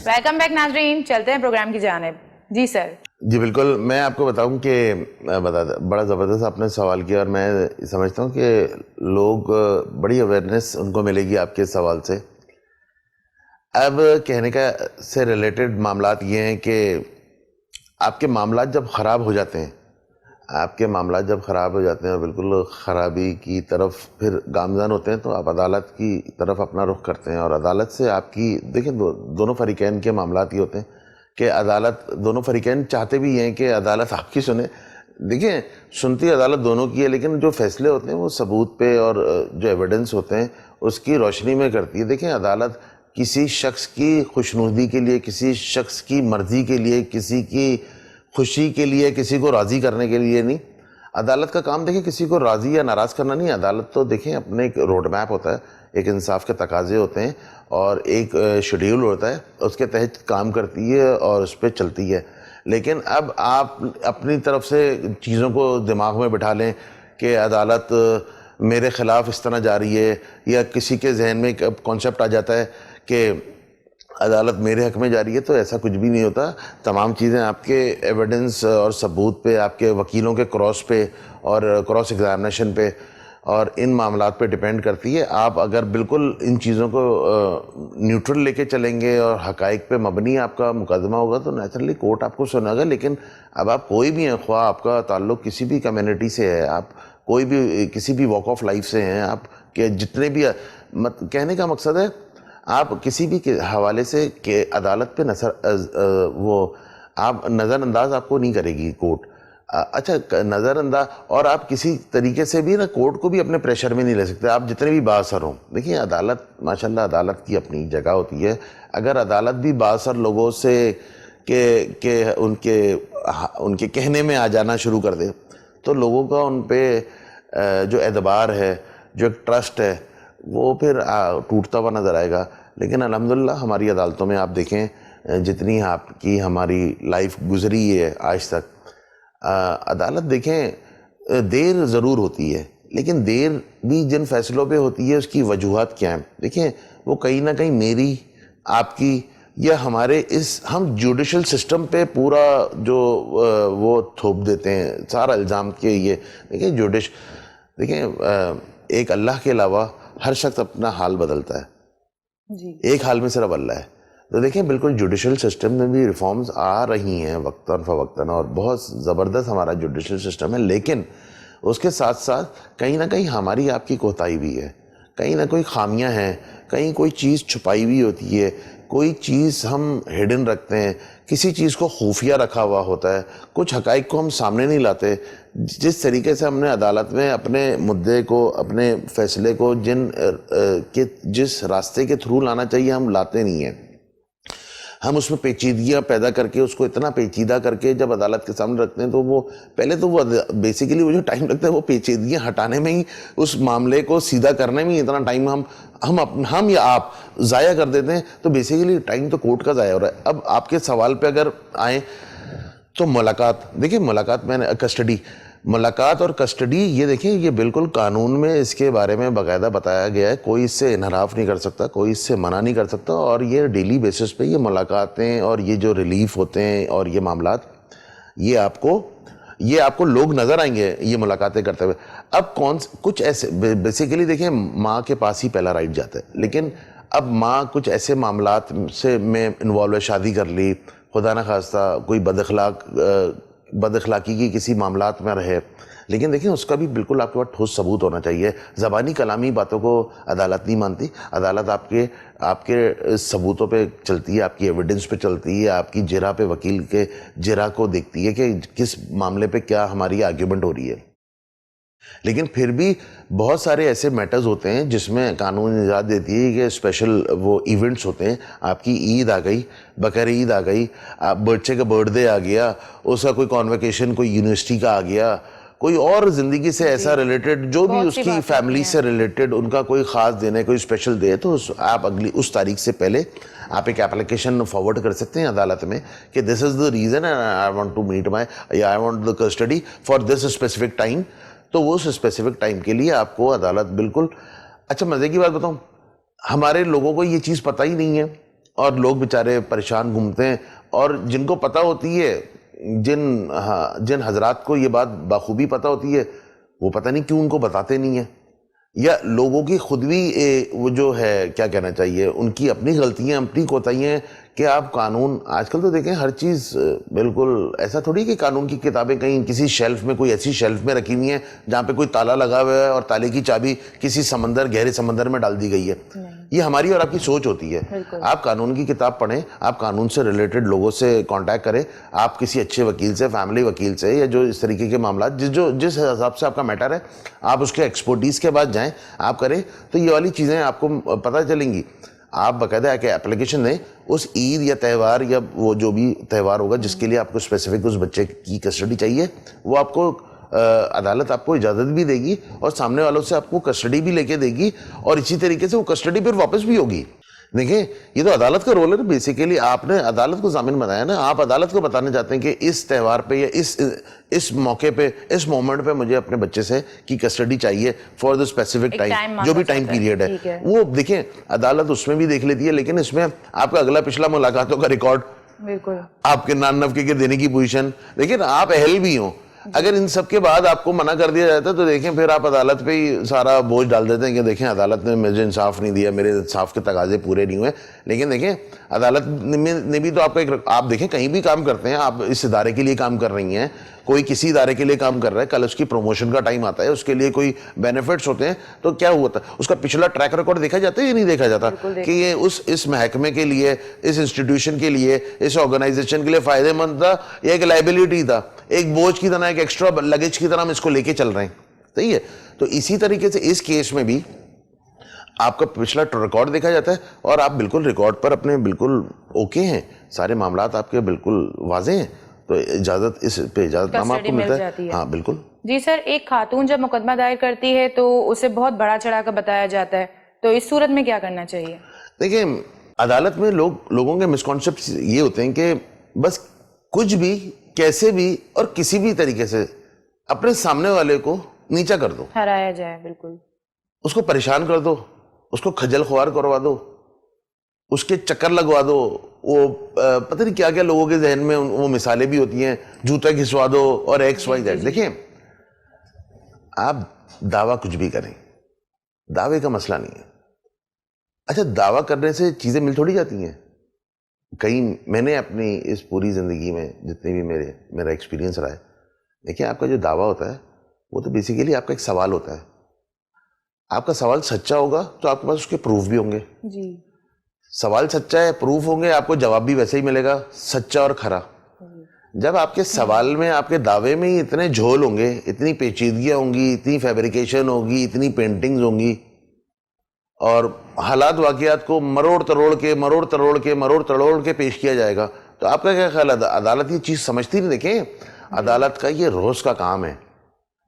Welcome back ناظرین، چلتے ہیں پروگرام کی جانب. جی سر. جی بالکل. میں آپ کو بتاؤں کہ بڑا زبردست آپ نے سوال کیا، اور میں سمجھتا ہوں کہ لوگ بڑی اویئرنیس ان کو ملے گی آپ کے سوال سے. اب کہنے کا سے ریلیٹڈ معاملات یہ ہیں کہ آپ کے معاملات جب خراب ہو جاتے ہیں، اور بالکل خرابی کی طرف پھر گامزن ہوتے ہیں، تو آپ عدالت کی طرف اپنا رخ کرتے ہیں. اور عدالت سے آپ کی دیکھیں دونوں فریقین کے معاملات یہ ہوتے ہیں کہ عدالت، دونوں فریقین چاہتے بھی ہیں کہ عدالت آپ کی سنے. دیکھیں سنتی عدالت دونوں کی ہے، لیکن جو فیصلے ہوتے ہیں وہ ثبوت پہ اور جو ایویڈنس ہوتے ہیں اس کی روشنی میں کرتی ہے. دیکھیں عدالت کسی شخص کی خوشنودی کے لیے، کسی شخص کی مرضی کے لیے، کسی کی خوشی کے لیے، کسی کو راضی کرنے کے لیے نہیں. عدالت کا کام دیکھیں کسی کو راضی یا ناراض کرنا نہیں. عدالت تو دیکھیں اپنے ایک روڈ میپ ہوتا ہے، ایک انصاف کے تقاضے ہوتے ہیں اور ایک شیڈیول ہوتا ہے، اس کے تحت کام کرتی ہے اور اس پہ چلتی ہے. لیکن اب آپ اپنی طرف سے چیزوں کو دماغ میں بٹھا لیں کہ عدالت میرے خلاف اس طرح جا رہی ہے، یا کسی کے ذہن میں ایک کانسیپٹ آ جاتا ہے کہ عدالت میرے حق میں جا رہی ہے، تو ایسا کچھ بھی نہیں ہوتا. تمام چیزیں آپ کے ایویڈنس اور ثبوت پہ، آپ کے وکیلوں کے کراس پہ اور کراس ایگزامینیشن پہ اور ان معاملات پہ ڈیپینڈ کرتی ہے. آپ اگر بالکل ان چیزوں کو نیوٹرل لے کے چلیں گے اور حقائق پہ مبنی آپ کا مقدمہ ہوگا تو نیچرلی کورٹ آپ کو سنے گا. لیکن اب آپ کوئی بھی ہیں، خواہ آپ کا تعلق کسی بھی کمیونٹی سے ہے، آپ کوئی بھی کسی بھی واک آف لائف سے ہیں، آپ کے جتنے بھی کہنے کا مقصد ہے آپ کسی بھی حوالے سے کہ عدالت پہ نظر انداز آپ کو نہیں کرے گی کورٹ. اچھا نظر انداز، اور آپ کسی طریقے سے بھی کورٹ کو بھی اپنے پریشر میں نہیں لے سکتے، آپ جتنے بھی بااثر ہوں. دیکھیں عدالت ماشاءاللہ عدالت کی اپنی جگہ ہوتی ہے. اگر عدالت بھی بااثر لوگوں سے کہ ان کے کہنے میں آ جانا شروع کر دے تو لوگوں کا ان پہ جو اعتبار ہے، جو ایک ٹرسٹ ہے، وہ پھر ٹوٹتا ہوا نظر آئے گا. لیکن الحمدللہ ہماری عدالتوں میں آپ دیکھیں جتنی آپ کی ہماری لائف گزری ہے آج تک، عدالت دیکھیں دیر ضرور ہوتی ہے، لیکن دیر بھی جن فیصلوں پہ ہوتی ہے اس کی وجوہات کیا ہیں. دیکھیں وہ کہیں نہ کہیں میری، آپ کی، یا ہمارے ہم جوڈیشل سسٹم پہ پورا جو وہ تھوپ دیتے ہیں سارا الزام کہ یہ دیکھیں ایک اللہ کے علاوہ ہر شخص اپنا حال بدلتا ہے، ایک حال میں صرف اللہ ہے. تو دیکھیں بالکل جوڈیشل سسٹم میں بھی ریفارمز آ رہی ہیں وقتاً فوقتاً، اور بہت زبردست ہمارا جوڈیشل سسٹم ہے. لیکن اس کے ساتھ ساتھ کہیں نہ کہیں ہماری آپ کی کوتاہی بھی ہے، کہیں نہ کوئی خامیاں ہیں، کہیں کوئی چیز چھپائی ہوئی ہوتی ہے، کوئی چیز ہم ہڈن رکھتے ہیں، کسی چیز کو خفیہ رکھا ہوا ہوتا ہے، کچھ حقائق کو ہم سامنے نہیں لاتے. جس طریقے سے ہم نے عدالت میں اپنے مدعے کو، اپنے فیصلے کو جس راستے کے تھرو لانا چاہیے ہم لاتے نہیں ہیں. ہم اس میں پیچیدگیاں پیدا کر کے اس کو اتنا پیچیدہ کر کے جب عدالت کے سامنے رکھتے ہیں تو وہ پہلے تو وہ بیسیکلی وہ جو ٹائم لگتا ہے وہ پیچیدگیاں ہٹانے میں ہی، اس معاملے کو سیدھا کرنے میں ہی اتنا ٹائم ہم یا آپ ضائع کر دیتے ہیں. تو بیسیکلی ٹائم تو کورٹ کا ضائع ہو رہا ہے. اب آپ کے سوال پہ اگر آئیں تو ملاقات، دیکھیں ملاقات میں نے ملاقات اور کسٹڈی، یہ دیکھیں یہ بالکل قانون میں اس کے بارے میں باقاعدہ بتایا گیا ہے. کوئی اس سے انحراف نہیں کر سکتا، کوئی اس سے منع نہیں کر سکتا. اور یہ ڈیلی بیسس پہ یہ ملاقاتیں اور یہ جو ریلیف ہوتے ہیں اور یہ معاملات، یہ آپ کو لوگ نظر آئیں گے یہ ملاقاتیں کرتے ہوئے. اب کچھ ایسے بیسیکلی دیکھیں ماں کے پاس ہی پہلا رائٹ جاتا ہے، لیکن اب ماں کچھ ایسے معاملات سے میں انوالو ہے، شادی کر لی، خدا نخواستہ کوئی بد اخلاقی کی کسی معاملات میں رہے، لیکن دیکھیں اس کا بھی بالکل آپ کے پاس ٹھوس ثبوت ہونا چاہیے. زبانی کلامی باتوں کو عدالت نہیں مانتی. عدالت آپ کے ثبوتوں پہ چلتی ہے، آپ کی ایویڈنس پہ چلتی ہے، آپ کی جرح پہ، وکیل کے جرح کو دیکھتی ہے کہ کس معاملے پہ کیا ہماری آرگیومنٹ ہو رہی ہے. لیکن پھر بھی بہت سارے ایسے میٹرز ہوتے ہیں جس میں قانون اجازت دیتی ہے کہ اسپیشل وہ ایونٹس ہوتے ہیں. آپ کی عید آ گئی، بقر عید آ گئی، بچے کا برتھ ڈے آ گیا، اس کا کوئی کانویکیشن کوئی یونیورسٹی کا آ گیا، کوئی اور زندگی سے ایسا ریلیٹڈ جو بھی اس کی فیملی سے ریلیٹڈ ان کا کوئی خاص دن ہے، کوئی اسپیشل ڈے ہے، تو آپ اس تاریخ سے پہلے آپ ایک اپلیکیشن فارورڈ کر سکتے ہیں عدالت میں کہ this is the reason I want to meet یا I want the custody for this specific time. تو وہ اس اسپیسیفک ٹائم کے لیے آپ کو عدالت بالکل. اچھا مزے کی بات بتاؤں، ہمارے لوگوں کو یہ چیز پتہ ہی نہیں ہے اور لوگ بیچارے پریشان گھومتے ہیں، اور جن کو پتہ ہوتی ہے، جن حضرات کو یہ بات بخوبی پتہ ہوتی ہے، وہ پتہ نہیں کیوں ان کو بتاتے نہیں ہیں، یا لوگوں کی خود بھی وہ جو ہے کیا کہنا چاہیے، ان کی اپنی غلطیاں، اپنی کوتاہیاں ہیں کہ آپ قانون آج کل تو دیکھیں ہر چیز بالکل ایسا تھوڑی کہ قانون کی کتابیں کہیں کسی شیلف میں، کوئی ایسی شیلف میں رکھی ہوئی ہیں جہاں پہ کوئی تالا لگا ہوا ہے اور تالے کی چابی کسی سمندر، گہرے سمندر میں ڈال دی گئی ہے. یہ ہماری اور آپ کی سوچ ہوتی ہے. آپ قانون کی کتاب پڑھیں، آپ قانون سے ریلیٹڈ لوگوں سے کانٹیکٹ کریں، آپ کسی اچھے وکیل سے، فیملی وکیل سے، یا جو اس طریقے کے معاملات جس حساب سے آپ کا میٹر ہے، آپ اس کے ایکسپرٹیز کے بعد جائیں، آپ کریں، تو یہ والی چیزیں آپ کو پتہ چلیں گی. آپ باقاعدہ آ کے اپلیکیشن دیں اس عید یا تہوار یا وہ جو بھی تہوار ہوگا جس کے لیے آپ کو اسپیسیفک اس بچے کی کسٹڈی چاہیے، وہ آپ کو عدالت آپ کو اجازت بھی دے گی اور سامنے والوں سے آپ کو کسٹڈی بھی لے کے دے گی، اور اسی طریقے سے وہ کسٹڈی پھر واپس بھی ہوگی. دیکھیں یہ تو عدالت کا رول ہے نا. بیسیکلی آپ نے عدالت کو ضامن بنایا نا، آپ عدالت کو بتانے چاہتے ہیں کہ اس تہوار پہ یا اس موقع پہ، اس مومنٹ پہ مجھے اپنے بچے سے کی کسٹڈی چاہیے فار دا اسپیسیفک ٹائم، جو بھی ٹائم پیریڈ ہے. وہ دیکھیں عدالت اس میں بھی دیکھ لیتی ہے، لیکن اس میں آپ کا اگلا پچھلا ملاقاتوں کا ریکارڈ، بالکل آپ کے نان نفقے کے دینے کی پوزیشن، لیکن آپ اہل بھی ہوں. اگر ان سب کے بعد آپ کو منع کر دیا جاتا ہے تو دیکھیں پھر آپ عدالت پہ ہی سارا بوجھ ڈال دیتے ہیں کہ دیکھیں عدالت نے مجھے انصاف نہیں دیا، میرے انصاف کے تقاضے پورے نہیں ہوئے. لیکن دیکھیں عدالت نے بھی تو آپ کا آپ دیکھیں کہیں بھی کام کرتے ہیں، آپ اس ادارے کے لیے کام کر رہی ہیں، کوئی کسی ادارے کے لیے کام کر رہا ہے، کل اس کی پروموشن کا ٹائم آتا ہے، اس کے لیے کوئی بینیفٹس ہوتے ہیں، تو کیا ہوتا ہے اس کا پچھلا ٹریک ریکارڈ دیکھا جاتا ہے یا نہیں دیکھا جاتا کہ یہ اس محکمے کے لیے، اس انسٹیٹیوشن کے لیے، اس آرگنائزیشن کے لیے فائدہ مند تھا یا ایک لائبلٹی تھا، ایک بوجھ کی طرح، ایک ایکسٹرا لگیج کی طرح ہم اس کو لے کے چل رہے ہیں. صحیح ہے. تو اسی طریقے سے اس کیس میں بھی آپ کا پچھلا ریکارڈ دیکھا جاتا ہے اور آپ بالکل ریکارڈ پر اپنے بالکل اوکے ہیں، سارے معاملات آپ کے بالکل واضح ہیں، تو اجازت اس پہ اجازت نامہ آپ کو ملتا ہے. ہاں بالکل. جی سر، ایک خاتون جب مقدمہ دائر کرتی ہے تو اسے بہت بڑا چڑھا کر بتایا جاتا ہے، تو اس صورت میں کیا کرنا چاہیے؟ دیکھیں عدالت میں لوگوں کے مسکانسیپٹس یہ ہوتے ہیں کہ بس کچھ بھی، کیسے بھی اور کسی بھی طریقے سے اپنے سامنے والے کو نیچا کر دو، ہرایا جائے. بالکل. اس کو پریشان کر دو، اس کو خجل خوار کروا دو، اس کے چکر لگوا دو. وہ پتہ نہیں کیا کیا لوگوں کے ذہن میں وہ مثالیں بھی ہوتی ہیں، جوتا گھسوا دو اور ایکس وائی زیڈ. دیکھیں آپ دعویٰ کچھ بھی کریں، دعوے کا مسئلہ نہیں ہے. اچھا دعویٰ کرنے سے چیزیں مل تھوڑی جاتی ہیں. کہیں میں نے اپنی اس پوری زندگی میں جتنے بھی میرا ایکسپیرینس رہا ہے، دیکھیں آپ کا جو دعویٰ ہوتا ہے وہ تو بیسیکلی آپ کا ایک سوال ہوتا ہے. آپ کا سوال سچا ہوگا تو آپ کے پاس اس کے پروف بھی ہوں گے. جی. سوال سچا ہے، پروف ہوں گے، آپ کو جواب بھی ویسے ہی ملے گا، سچا اور کھرا. جب آپ کے سوال میں، آپ کے دعوے میں ہی اتنے جھول ہوں گے، اتنی پیچیدگیاں ہوں گی، اتنی فیبریکیشن ہوگی، اتنی پینٹنگز ہوں گی، اور حالات واقعات کو مروڑ تروڑ کے پیش کیا جائے گا، تو آپ کا کیا خیال ہے عدالت یہ چیز سمجھتی نہیں؟ دیکھیں عدالت کا یہ روز کا کام ہے.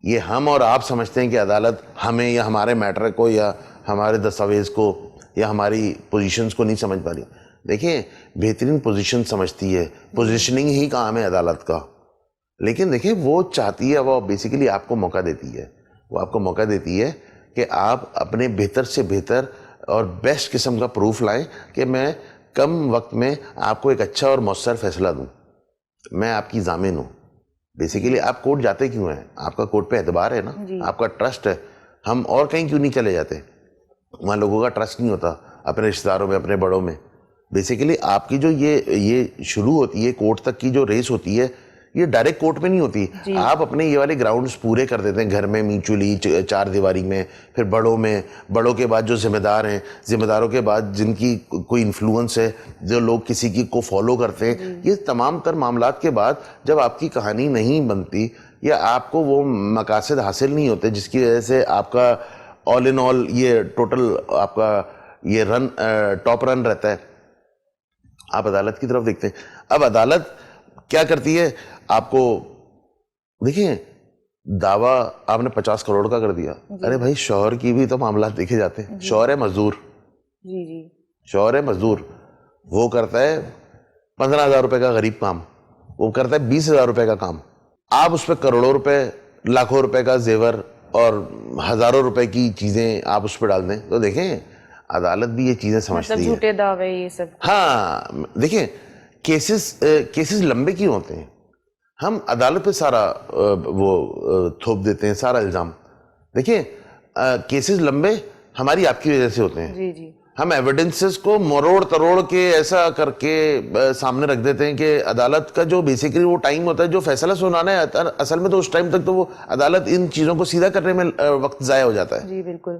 یہ ہم اور آپ سمجھتے ہیں کہ عدالت ہمیں یا ہمارے میٹر کو یا ہمارے دستاویز کو یا ہماری پوزیشنز کو نہیں سمجھ پا رہی. دیکھیں بہترین پوزیشن سمجھتی ہے، پوزیشننگ ہی کام ہے عدالت کا. لیکن دیکھیں وہ چاہتی ہے، وہ بیسیکلی آپ کو موقع دیتی ہے، وہ آپ کو موقع دیتی ہے کہ آپ اپنے بہتر سے بہتر اور بیسٹ قسم کا پروف لائیں کہ میں کم وقت میں آپ کو ایک اچھا اور مؤثر فیصلہ دوں. میں آپ کی ضامن ہوں. بیسیکلی آپ کورٹ جاتے کیوں ہیں؟ آپ کا کورٹ پہ اعتبار ہے نا، آپ کا ٹرسٹ ہے. ہم اور کہیں کیوں نہیں چلے جاتے؟ وہاں لوگوں کا ٹرسٹ نہیں ہوتا اپنے رشتہ داروں میں، اپنے بڑوں میں. بیسیکلی آپ کی جو یہ شروع ہوتی ہے کورٹ تک کی جو ریس ہوتی ہے، یہ ڈائریکٹ کورٹ میں نہیں ہوتی. آپ اپنے یہ والے گراؤنڈز پورے کر دیتے ہیں گھر میں، میوچولی، چار دیواری میں، پھر بڑوں میں، بڑوں کے بعد جو ذمہ دار ہیں، ذمہ داروں کے بعد جن کی کوئی انفلوئنس ہے، جو لوگ کسی کی کو فالو کرتے ہیں. یہ تمام تر معاملات کے بعد جب آپ کی کہانی نہیں بنتی یا آپ کو وہ مقاصد حاصل نہیں ہوتے جس کی وجہ سے آپ کا آل ان آل یہ ٹوٹل آپ کا یہ رن ٹاپ رن رہتا ہے، آپ عدالت کی طرف دیکھتے ہیں. اب عدالت کیا کرتی ہے؟ آپ کو دیکھیں دعویٰ آپ نے 50 کروڑ کا کر دیا، ارے بھائی شوہر کی بھی تو معاملات دیکھے جاتے ہیں. شوہر ہے مزدور، شوہر ہے مزدور، وہ کرتا ہے 15,000 روپے کا غریب کام، وہ کرتا ہے 20,000 روپے کا کام. آپ اس پہ کروڑوں روپے، لاکھوں روپے کا زیور اور ہزاروں روپے کی چیزیں آپ اس پہ ڈال دیں، تو دیکھیں عدالت بھی یہ چیزیں سمجھتی ہے. جھوٹے دعوے یہ سب. ہاں دیکھیں کیسز لمبے کیوں ہوتے ہیں؟ ہم عدالت پہ سارا وہ تھوپ دیتے ہیں سارا الزام. دیکھیں کیسز لمبے ہماری آپ کی وجہ سے ہوتے ہیں. جی جی. ہم ایویڈنسز کو مروڑ تروڑ کے ایسا کر کے سامنے رکھ دیتے ہیں کہ عدالت کا جو بیسیکلی وہ ٹائم ہوتا ہے جو فیصلہ سنانا ہے اصل میں تو اس ٹائم تک تو وہ عدالت ان چیزوں کو سیدھا کرنے میں وقت ضائع ہو جاتا ہے. جی بالکل.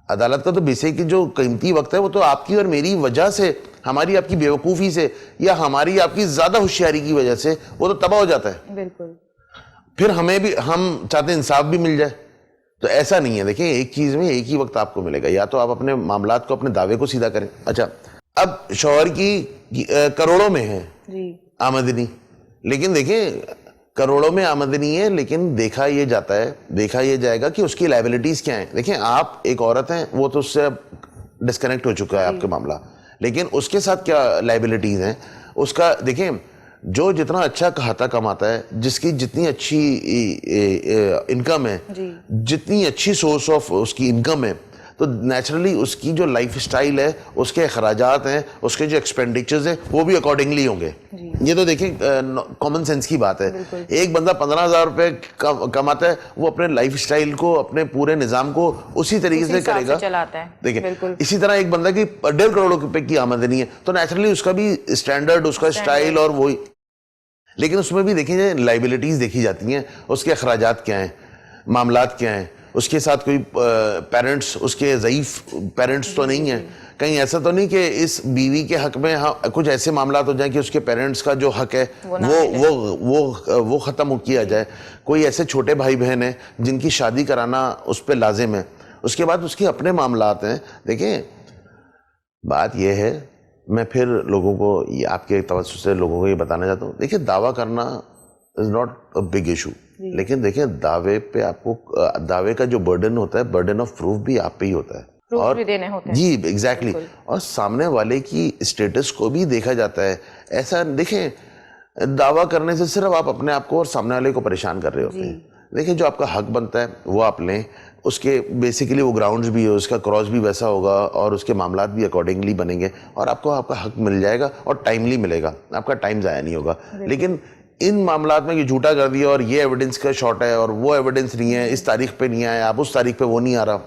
عدالت کا تو بیسیکلی جو قیمتی وقت ہے وہ تو آپ کی اور میری وجہ سے, ہماری آپ کی بیوقوفی سے یا ہماری آپ کی زیادہ ہوشیاری کی وجہ سے وہ تو تباہ ہو جاتا ہے. بالکل. پھر ہمیں بھی ہم چاہتے ہیں انصاف بھی مل جائے. تو ایسا نہیں ہے. دیکھیں ایک چیز میں ایک ہی وقت آپ کو ملے گا, یا تو آپ اپنے معاملات کو اپنے دعوے کو سیدھا کریں. اچھا اب شوہر کی کروڑوں میں ہے آمدنی, لیکن دیکھیں کروڑوں میں آمدنی ہے لیکن دیکھا یہ جائے گا کہ اس کی لائبلٹیز کیا ہیں. دیکھیں آپ ایک عورت ہیں, وہ تو اس سے اب ڈسکنیکٹ ہو چکا ہے آپ کا معاملہ, لیکن اس کے ساتھ کیا لائبلٹیز ہیں اس کا. دیکھیں جو جتنا اچھا کھاتا کماتا ہے, جس کی جتنی اچھی انکم ہے, جتنی اچھی سورس آف اس کی انکم ہے, تو نیچرلی اس کی جو لائف سٹائل ہے, اس کے اخراجات ہیں, اس کے جو ایکسپینڈیچرز ہیں وہ بھی اکارڈنگلی ہوں گے. یہ تو دیکھیں کامن سینس کی بات ہے. ایک بندہ 15,000 روپے کماتا ہے, وہ اپنے لائف سٹائل کو, اپنے پورے نظام کو اسی طریقے سے کرے گا. دیکھیں اسی طرح ایک بندہ کی 1.5 کروڑ روپے کی آمدنی ہے, تو نیچرلی اس کا بھی اسٹینڈرڈ, اس کا اسٹائل اور وہی. لیکن اس میں بھی دیکھیں جائے لائبلٹیز دیکھی جاتی ہیں, اس کے اخراجات کیا ہیں, معاملات کیا ہیں, اس کے ساتھ کوئی پیرنٹس, اس کے ضعیف پیرنٹس تو نہیں ہیں, کہیں ایسا تو نہیں کہ اس بیوی کے حق میں کچھ ایسے معاملات ہو جائیں کہ اس کے پیرنٹس کا جو حق ہے وہ ختم کیا جائے. کوئی ایسے چھوٹے بھائی بہن ہیں جن کی شادی کرانا اس پہ لازم ہے. اس کے بعد اس کے اپنے معاملات ہیں. دیکھیں بات یہ ہے, میں پھر لوگوں کو آپ کے توسط سے لوگوں کو یہ بتانا چاہتا ہوں, دیکھیں دعویٰ کرنا is not a big issue, لیکن دیکھیں دعوے پہ آپ کو دعوے کا جو برڈن ہوتا ہے, برڈن آف پروف بھی آپ پہ ہی ہوتا ہے, اور جی ایگزیکٹلی, اور سامنے والے کی اسٹیٹس کو بھی دیکھا جاتا ہے. ایسا دیکھیں دعویٰ کرنے سے صرف آپ اپنے آپ کو اور سامنے والے کو پریشان کر رہے ہوتے ہیں. دیکھیں جو آپ کا حق بنتا ہے وہ آپ لیں, اس کے بیسیکلی وہ گراؤنڈز بھی ہو, اس کا کراس بھی ویسا ہوگا اور اس کے معاملات بھی اکارڈنگلی بنیں گے, اور آپ کو آپ کا حق مل جائے گا اور ٹائملی ملے گا, آپ کا ٹائم ضائع نہیں ہوگا. لیکن ان معاملات میں یہ جھوٹا کر دیا اور یہ ایویڈنس کا شارٹ ہے اور وہ ایویڈنس نہیں ہے, اس تاریخ پہ نہیں آیا, آپ اس تاریخ پہ وہ نہیں آ رہا.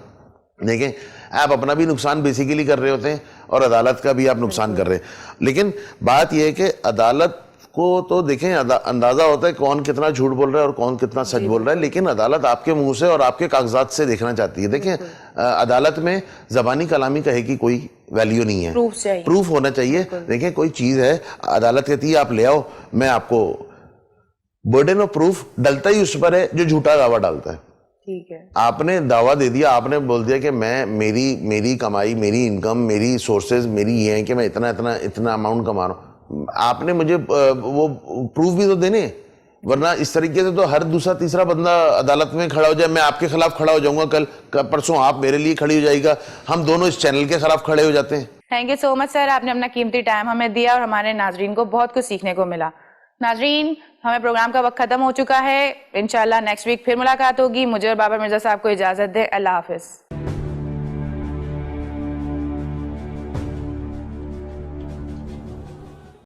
دیکھیں آپ اپنا بھی نقصان بیسیکلی کر رہے ہوتے ہیں اور عدالت کا بھی آپ نقصان کر رہے ہیں. لیکن بات یہ ہے کہ عدالت کو تو دیکھیں اندازہ ہوتا ہے کون کتنا جھوٹ بول رہا ہے اور کون کتنا سچ بول رہا ہے, لیکن عدالت آپ کے منہ سے اور آپ کے کاغذات سے دیکھنا چاہتی ہے. دیکھیں عدالت میں زبانی کلامی کہے کی کوئی ویلیو نہیں ہے, پروف ہونا چاہیے. دیکھیں کوئی چیز ہے, عدالت کہتی ہے آپ لے آؤ, میں آپ کو برڈن آف پروف ڈلتا ہی اس پر ہے جو جھوٹا دعویٰ ڈالتا ہے. آپ نے دعویٰ دے دیا, آپ نے بول دیا کہ میں میری کمائی, میری انکم, میری سورسز میری یہ ہیں کہ میں اتنا اماؤنٹ کما رہا ہوں. آپ نے مجھے وہ پروف بھی تو دینے, ورنہ اس طریقے سے تو ہر دوسرا تیسرا بندہ عدالت میں کھڑا ہو جائے, میں آپ کے خلاف کھڑا ہو جاؤں گا, کل پرسوں آپ میرے لیے کھڑی ہو جائے گا, ہم دونوں اس چینل کے خلاف کھڑے ہو جاتے ہیں. تھینک یو سو مچ سر, آپ نے اپنا قیمتی ٹائم ہمیں دیا اور ہمارے ناظرین کو بہت کچھ سیکھنے کو ملا. ناظرین ہمیں پروگرام کا وقت ختم ہو چکا ہے, انشاءاللہ نیکسٹ ویک پھر ملاقات ہوگی. مجھے اور بابر مرزا صاحب کو اجازت دیں. اللہ حافظ.